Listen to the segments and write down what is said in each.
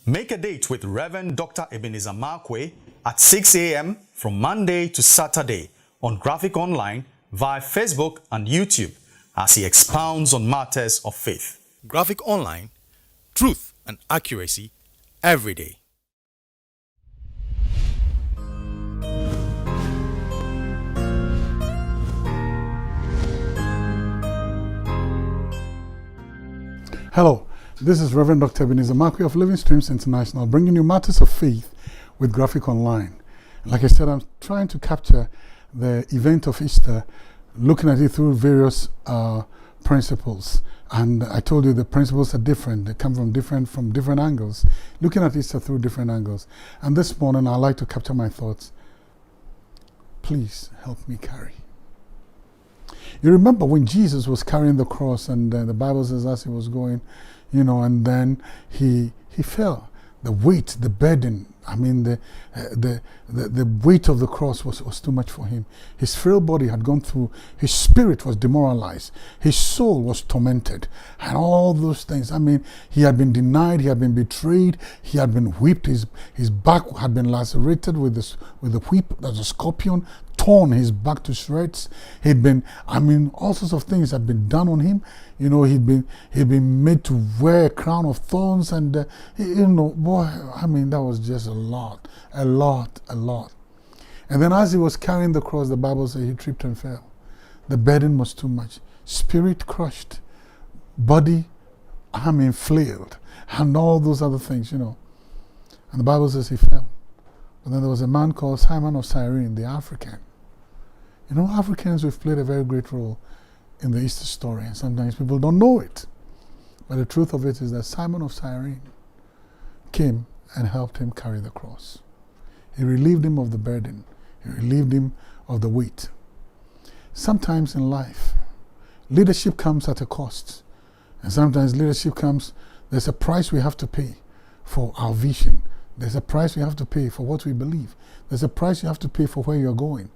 Make a date with Rev Dr Ebenezer Markwei at 6 a.m. from Monday to Saturday on Graphic Online via Facebook and YouTube as he expounds on matters of faith. Graphic Online, truth and accuracy every day. Hello, this is Rev Dr Ebenezer Markwei of Living Streams International, bringing you matters of faith with Graphic Online. Like I said, I'm trying to capture the event of Easter, looking at it through various principles. And I told you the principles are different. They come from different angles, looking at Easter through different angles. And this morning, I'd like to capture my thoughts. Please help me carry. You remember when Jesus was carrying the cross, and the Bible says as he was going, and then he fell. The weight, the burden, the weight of the cross was too much for him. His frail body had gone through, his spirit was demoralized, his soul was tormented, and all those things. He had been denied, he had been betrayed, he had been whipped, his back had been lacerated with the whip, there's a scorpion, torn his back to shreds. He'd been, all sorts of things had been done on him. He'd been made to wear a crown of thorns, and that was just a lot. And then as he was carrying the cross, the Bible says he tripped and fell. The burden was too much. Spirit crushed, body, flailed, and all those other things, And the Bible says he fell. But then there was a man called Simon of Cyrene, the African. Africans, we've played a very great role in the Easter story, and sometimes people don't know it. But the truth of it is that Simon of Cyrene came and helped him carry the cross. He relieved him of the burden. He relieved him of the weight. Sometimes in life, leadership comes at a cost. And sometimes leadership comes, there's a price we have to pay for our vision. There's a price we have to pay for what we believe. There's a price you have to pay for where you're going.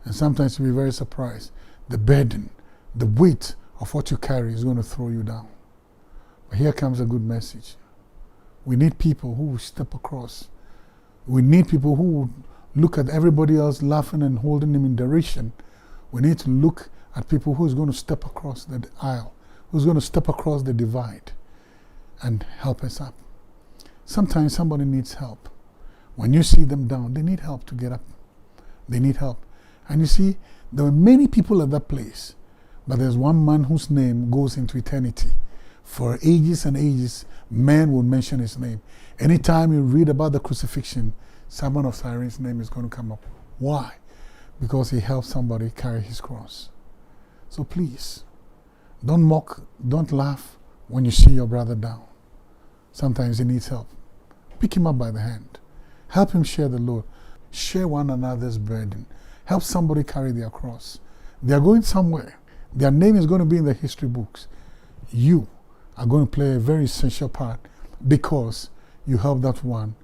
And sometimes you'll be very surprised. The burden, the weight of what you carry is going to throw you down. But here comes a good message. We need people who will step across. We need people who will look at everybody else laughing and holding them in derision. We need to look at people who's going to step across the aisle, who's going to step across the divide and help us up. Sometimes somebody needs help. When you see them down, they need help to get up. They need help. And you see, there were many people at that place, but there's one man whose name goes into eternity. For ages and ages, men will mention his name. Anytime you read about the crucifixion, Simon of Cyrene's name is going to come up. Why? Because he helped somebody carry his cross. So please, don't mock, don't laugh when you see your brother down. Sometimes he needs help. Pick him up by the hand. Help him share the load. Share one another's burden. Help somebody carry their cross. They are going somewhere. Their name is going to be in the history books. You are going to play a very essential part because you help that one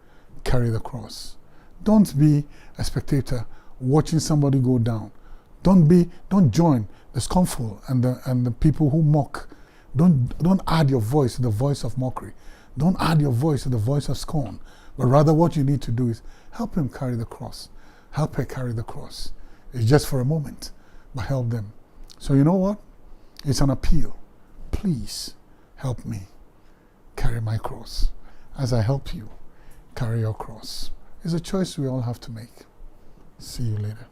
carry the cross. Don't be a spectator watching somebody go down. Don't join the scornful and the people who mock. Don't add your voice to the voice of mockery. Don't add your voice to the voice of scorn. But rather what you need to do is help him carry the cross. Help her carry the cross. It's just for a moment, but help them. So you know what? It's an appeal. Please help me carry my cross as I help you carry your cross. It's a choice we all have to make. See you later.